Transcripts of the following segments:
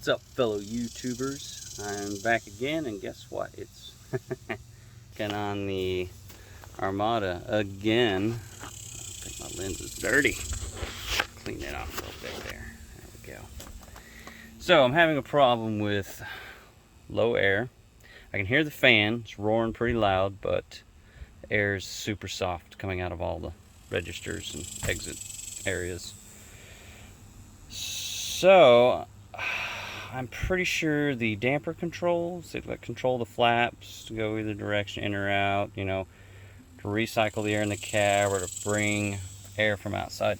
What's up, fellow YouTubers? I'm back again, and guess what? It's getting on the Armada again. I think my lens is dirty. Clean that off a little bit there. There we go. So I'm having a problem with low air. I can hear the fan. It's roaring pretty loud, but the air is super soft coming out of all the registers and exit areas. So I'm pretty sure the damper controls that control the flaps to go either direction, in or out, you know, to recycle the air in the cab or to bring air from outside.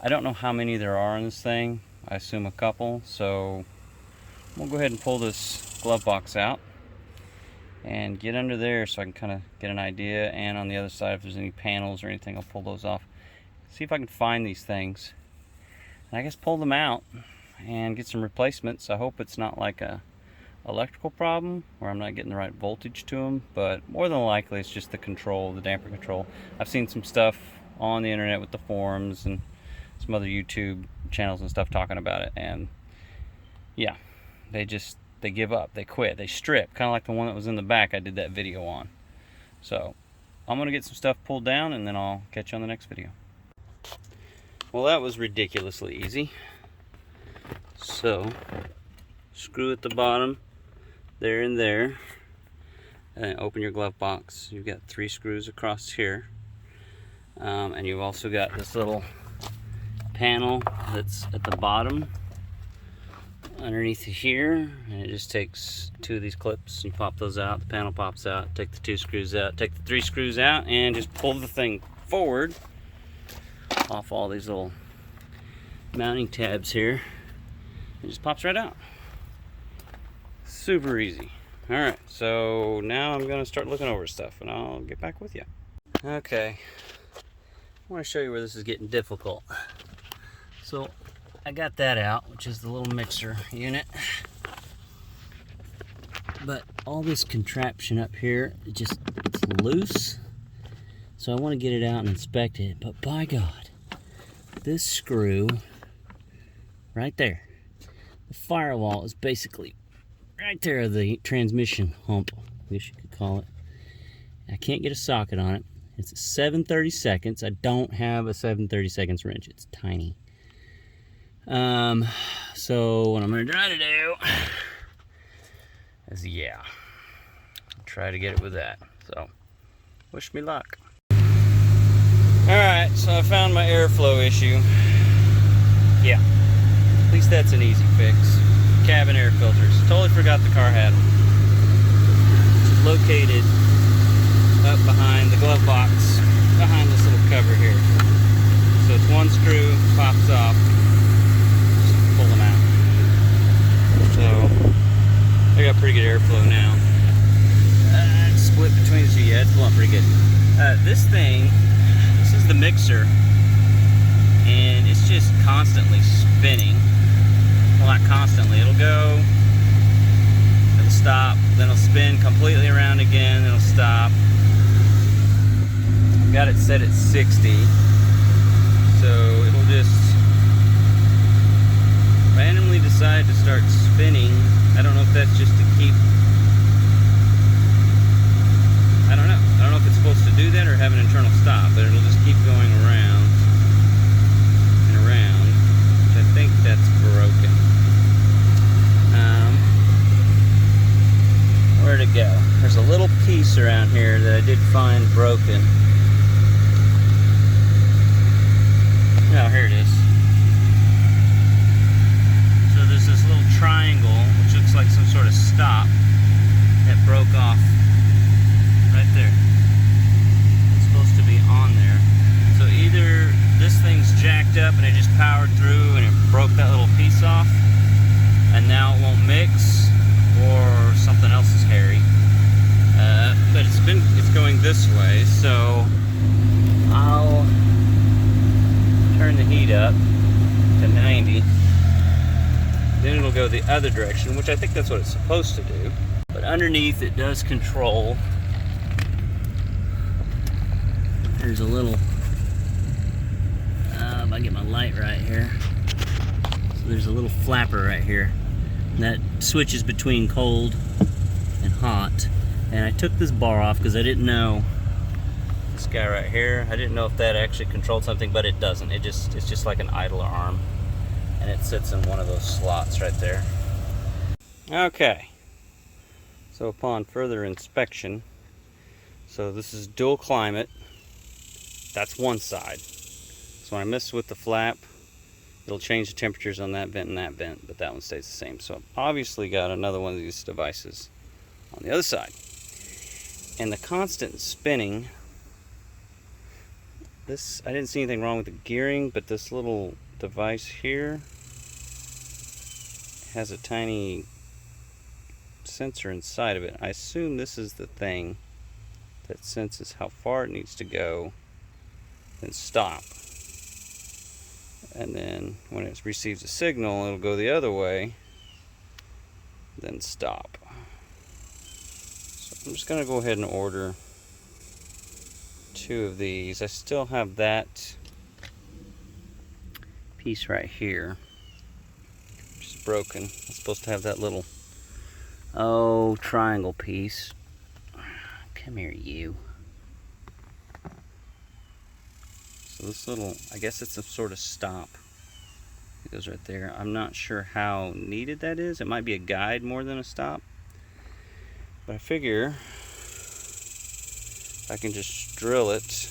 I don't know how many there are in this thing. I assume a couple. So we'll go ahead and pull this glove box out and get under there so I can kind of get an idea. And on the other side, if there's any panels or anything, I'll pull those off. See if I can find these things. And I guess pull them out and get some replacements. I hope it's not like a electrical problem where I'm not getting the right voltage to them, but more than likely it's just the control, the damper control. I've seen some stuff on the internet with the forums and some other YouTube channels and stuff talking about it, and yeah, they give up, they quit, they strip, kind of like the one that was in the back I did that video on. So I'm gonna get some stuff pulled down and then I'll catch you on the next video. Well, that was ridiculously easy. So, screw at the bottom, there and there, and open your glove box. You've got 3 screws across here, and you've also got this little panel that's at the bottom underneath here, and it just takes 2 of these clips. You pop those out, the panel pops out, take the 2 screws out, take the 3 screws out, and just pull the thing forward off all these little mounting tabs here. It just pops right out. Super easy. Alright, so now I'm going to start looking over stuff and I'll get back with you. Okay, I want to show you where this is getting difficult. So I got that out, which is the little mixer unit. But all this contraption up here, it's loose. So I want to get it out and inspect it. But by God, this screw right there, the firewall is basically right there of the transmission hump, I guess you could call it. I can't get a socket on it. It's a 7/32. I don't have a 7/32 wrench. It's tiny. So what I'm gonna try to do is, try to get it with that. So wish me luck. Alright, so I found my airflow issue. Yeah, at least that's an easy fix. Cabin air filters. Totally forgot the car had them. It's located up behind the glove box, behind this little cover here. So it's 1 screw, pops off, just pull them out. So I got pretty good airflow now. It's split between the 2, yeah, it's blowing pretty good. This thing, this is the mixer, and it's just constantly spinning. Well, not constantly. It'll go, it'll stop, then it'll spin completely around again, it'll stop. I've got it set at 60, so it'll just randomly decide to start spinning. I don't know if that's just to keep, I don't know if it's supposed to do that or have an internal stop, but it'll just keep going around and around. I think that's broken. Where'd it go? There's a little piece around here that I did find broken. Oh, here it is. So there's this little triangle, which looks like some sort of stop, that broke off right there. It's supposed to be on there. So either this thing's jacked up and it just powered through and it broke that little piece off, and now it won't mix, or something else is hairy. But it's going this way, so I'll turn the heat up to 90. Then it'll go the other direction, which I think that's what it's supposed to do. But underneath it does control. There's a little, if I get my light right here. So there's a little flapper right here that switches between cold and hot. And I took this bar off because I didn't know, this guy right here, I didn't know if that actually controlled something, but it doesn't. It's just like an idler arm, and it sits in one of those slots right there. Okay, so upon further inspection, so this is dual climate. That's one side. So when I mess with the flap, it'll change the temperatures on that vent and that vent, but that one stays the same. So I've obviously got another one of these devices on the other side. And the constant spinning, this, I didn't see anything wrong with the gearing, but this little device here has a tiny sensor inside of it. I assume this is the thing that senses how far it needs to go, then stop. And then when it receives a signal, it'll go the other way, then stop. So I'm just gonna go ahead and order 2 of these. I still have that piece right here, which is broken. It's supposed to have that little, triangle piece. Come here, you. So this little, I guess it's a sort of stop. It goes right there. I'm not sure how needed that is. It might be a guide more than a stop. But I figure I can just drill it,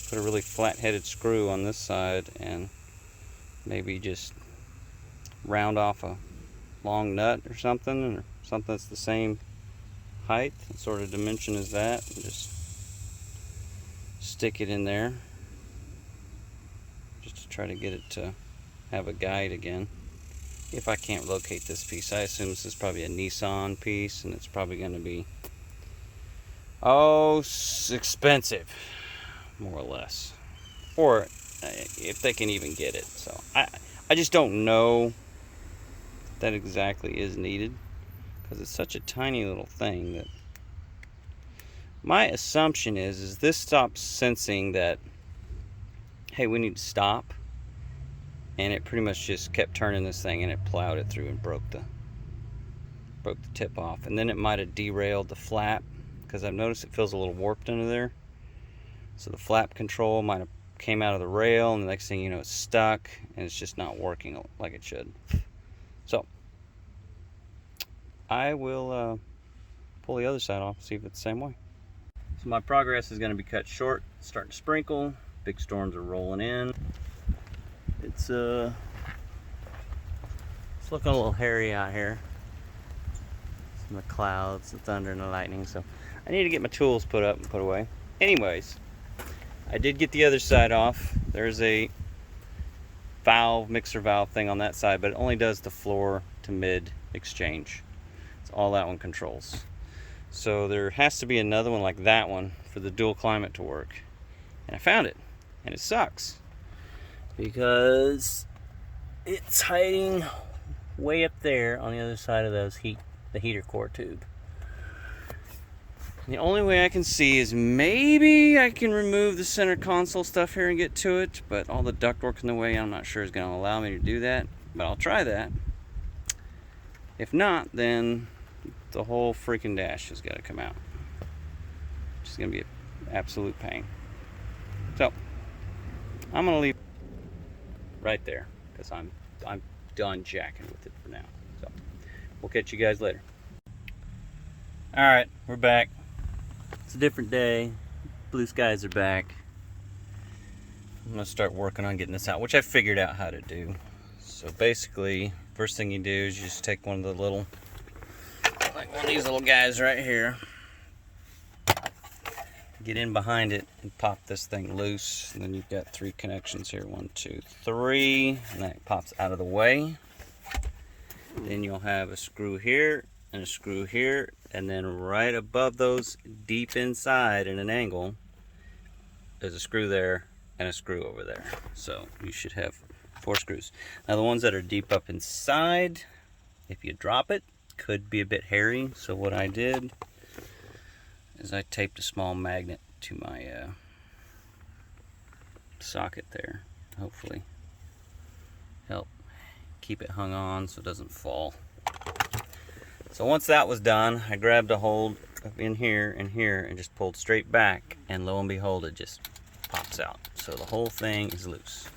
put a really flat-headed screw on this side, and maybe just round off a long nut or something that's the same height, sort of dimension as that, and just stick it in there just to try to get it to have a guide again. If I can't locate this piece, I assume this is probably a Nissan piece, and it's probably going to be expensive, more or less, or if they can even get it. So I just don't know that exactly is needed, because it's such a tiny little thing. That my assumption is this stops sensing that, hey, we need to stop, and it pretty much just kept turning this thing, and it plowed it through and broke the tip off. And then it might have derailed the flap, because I've noticed it feels a little warped under there. So the flap control might have came out of the rail, and the next thing you know, it's stuck, and it's just not working like it should. So I will pull the other side off, see if it's the same way. So my progress is going to be cut short. It's starting to sprinkle. Big storms are rolling in. It's looking a little hairy out here. Some of the clouds, the thunder, and the lightning. So I need to get my tools put up and put away. Anyways, I did get the other side off. There's a mixer valve thing on that side, but it only does the floor to mid exchange. It's all that one controls. So there has to be another one like that one for the dual climate to work. And I found it, and it sucks because it's hiding way up there on the other side of the heater core tube. The only way I can see is maybe I can remove the center console stuff here and get to it, but all the ductwork in the way, I'm not sure is going to allow me to do that, but I'll try that. If not, then the whole freaking dash has got to come out. It's going to be an absolute pain. So I'm going to leave right there because I'm done jacking with it for now. So we'll catch you guys later. All right, we're back. It's a different day. Blue skies are back. I'm gonna start working on getting this out, which I figured out how to do. So basically, first thing you do is you just take one of the little, like one of these little guys right here, get in behind it and pop this thing loose, and then you've got 3 connections here, 1, 2, 3, and that pops out of the way. Then you'll have a screw here and a screw here, and then right above those, deep inside in an angle, there's a screw there and a screw over there. So you should have 4 screws. Now the ones that are deep up inside, if you drop it, could be a bit hairy. So what I did is I taped a small magnet to my socket there, hopefully help keep it hung on so it doesn't fall. So once that was done, I grabbed a hold of in here and here and just pulled straight back, and lo and behold, it just pops out. So the whole thing is loose.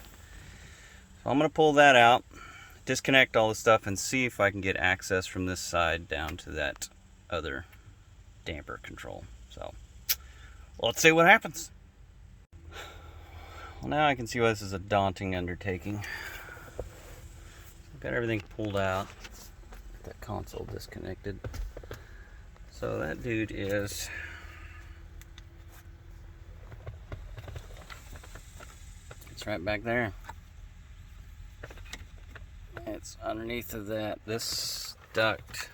So I'm going to pull that out, disconnect all the stuff, and see if I can get access from this side down to that other damper control. So let's see what happens. Well, now I can see why this is a daunting undertaking. I've got everything pulled out, that console disconnected. So that dude is it's right back there. It's underneath of that. This duct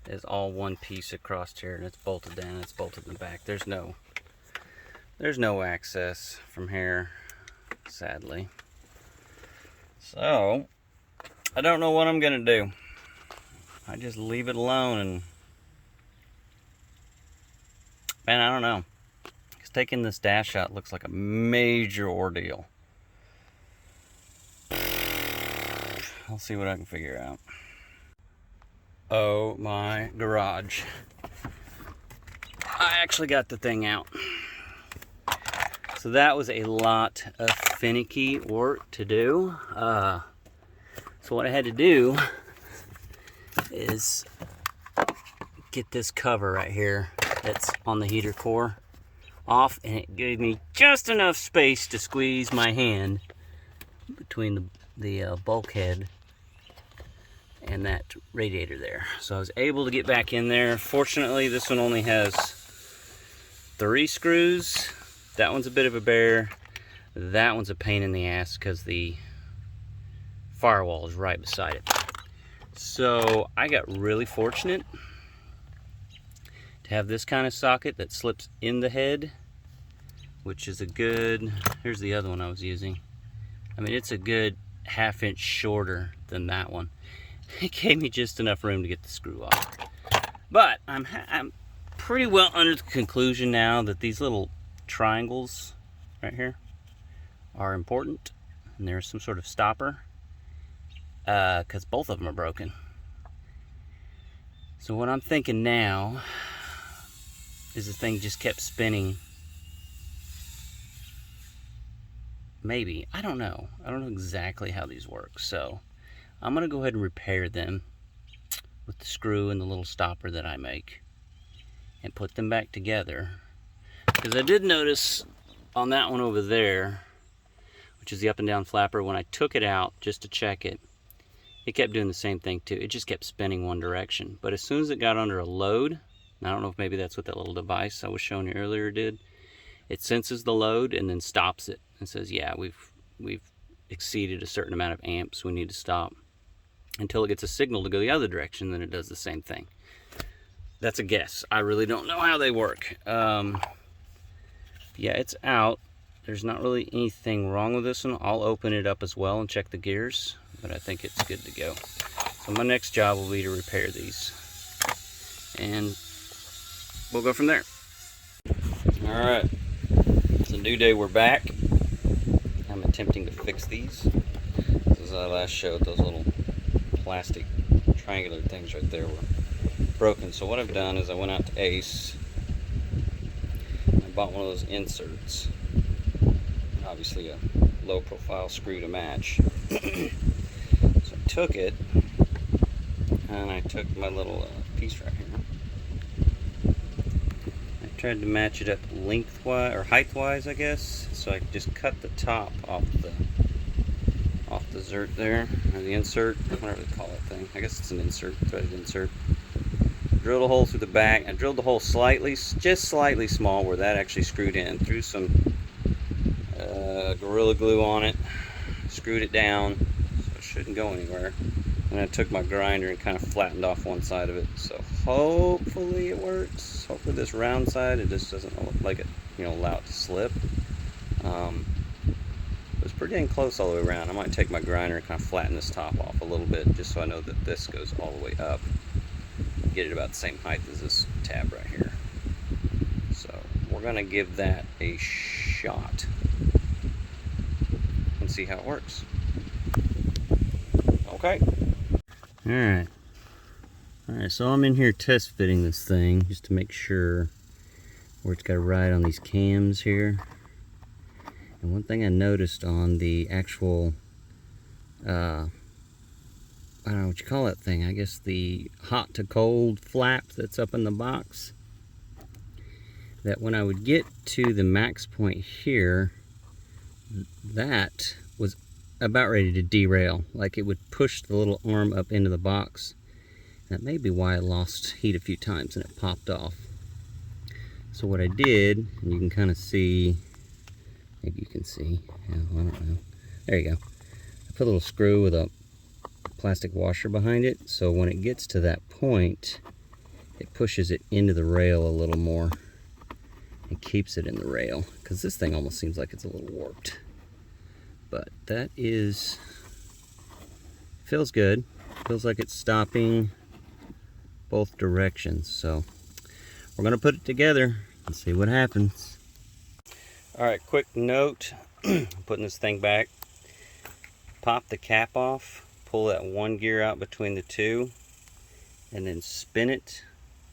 is all one piece across here, and it's bolted down. It's bolted in the back. There's no access from here, sadly. So I don't know what I'm gonna do. I just leave it alone, and man, I don't know. Because taking this dash out looks like a major ordeal. I'll see what I can figure out. Oh my garage. I actually got the thing out. So that was a lot of finicky work to do. So what I had to do is get this cover right here that's on the heater core off, and it gave me just enough space to squeeze my hand between the bulkhead and that radiator there. So I was able to get back in there. Fortunately, this one only has 3 screws. That one's a bit of a bear. That one's a pain in the ass because the firewall is right beside it. So I got really fortunate to have this kind of socket that slips in the head, which is a good, here's the other one I was using. I mean, it's a good 1/2 inch shorter than that one. It gave me just enough room to get the screw off. But I'm pretty well under the conclusion now that these little triangles right here are important, and there's some sort of stopper, because both of them are broken. So what I'm thinking now is the thing just kept spinning. Maybe, I don't know exactly how these work. So I'm gonna go ahead and repair them with the screw and the little stopper that I make and put them back together. Because I did notice on that one over there, which is the up and down flapper, when I took it out just to check it, it kept doing the same thing too. It just kept spinning one direction. But as soon as it got under a load, and I don't know if maybe that's what that little device I was showing you earlier did, it senses the load and then stops it and says, yeah, we've exceeded a certain amount of amps, we need to stop, until it gets a signal to go the other direction. Then it does the same thing. That's a guess. I really don't know how they work. Yeah, it's out. There's not really anything wrong with this one. I'll open it up as well and check the gears, but I think it's good to go. So my next job will be to repair these, and we'll go from there. All right, it's a new day. We're back. I'm attempting to fix these. As I last showed, those little plastic triangular things right there were broken. So what I've done is I went out to Ace. I bought one of those inserts. Obviously a low profile screw to match. So I took it, and I took my little piece right here. I tried to match it up lengthwise or height-wise, I guess. So I just cut the top off the zert there, or the insert, whatever they call that thing. I guess it's an insert, threaded insert. Drilled a hole through the back. I drilled the hole slightly, just slightly small, where that actually screwed in. Threw some Gorilla Glue on it, screwed it down, so it shouldn't go anywhere. And I took my grinder and kind of flattened off one side of it. So hopefully it works. Hopefully this round side, it just doesn't look like it, allow it to slip. It was pretty dang close all the way around. I might take my grinder and kind of flatten this top off a little bit, just so I know that this goes all the way up. Get it about the same height as this tab right here. So we're gonna give that a shot and see how it works. Okay. Alright. Alright, so I'm in here test fitting this thing just to make sure where it's got to ride on these cams here. And one thing I noticed on the actual, I don't know what you call that thing, I guess the hot to cold flap that's up in the box, that when I would get to the max point here, that was about ready to derail. Like it would push the little arm up into the box. That may be why I lost heat a few times and it popped off. So what I did, and you can kind of see, maybe you can see, yeah, I don't know. There you go. I put a little screw with a plastic washer behind it, so when it gets to that point, it pushes it into the rail a little more and keeps it in the rail, because this thing almost seems like it's a little warped. But that is, feels good. Feels like it's stopping both directions. So we're gonna put it together and see what happens. All right, quick note, putting this thing back, pop the cap off, pull that one gear out between the two, and then spin it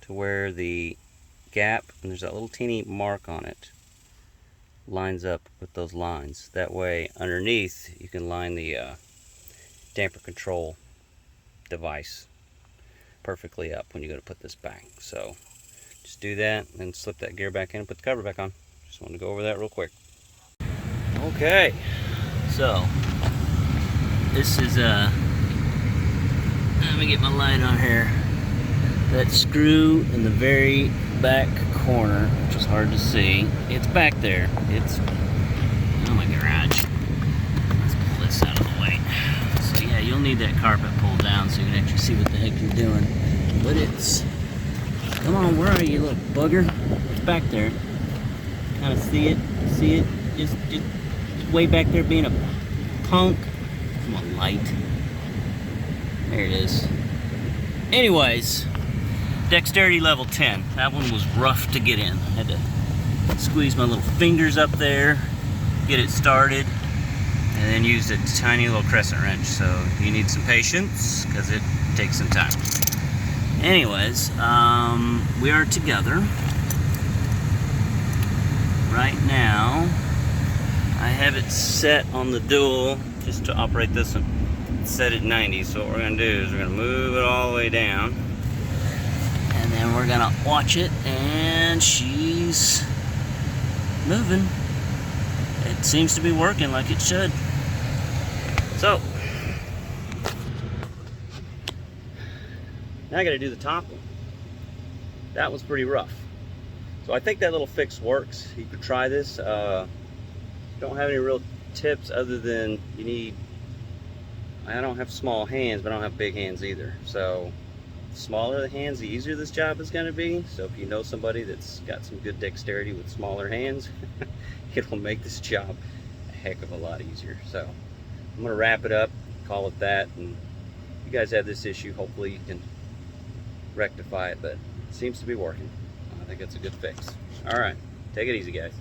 to where the gap, and there's that little teeny mark on it, lines up with those lines. That way underneath you can line the damper control device perfectly up when you go to put this back. So just do that and then slip that gear back in and put the cover back on. Just wanted to go over that real quick. Okay, so this is let me get my light on here. That screw in the very back corner, which is hard to see, it's back there. It's oh my garage. Let's pull this out of the way. So yeah, you'll need that carpet pulled down so you can actually see what the heck you're doing. But it's, come on, where are you, little bugger? It's back there. Kind of see it? See it? Just way back there being a punk. Come on, light. There it is. Anyways, dexterity level 10. That one was rough to get in. I had to squeeze my little fingers up there, get it started, and then use a tiny little crescent wrench. So you need some patience because it takes some time. Anyways, we are together. Right now, I have it set on the dual just to operate this one. It's set at 90, so what we're going to do is we're going to move it all the way down. And then we're going to watch it, and she's moving. It seems to be working like it should. So, now I got to do the top one. That was pretty rough. So I think that little fix works. You could try this. Don't have any real tips other than you need, I don't have small hands, but I don't have big hands either. So the smaller the hands, the easier this job is going to be. So if you know somebody that's got some good dexterity with smaller hands, it'll make this job a heck of a lot easier. So I'm going to wrap it up, call it that, and if you guys have this issue, hopefully you can rectify it, but it seems to be working. I think it's a good fix. All right, take it easy, guys.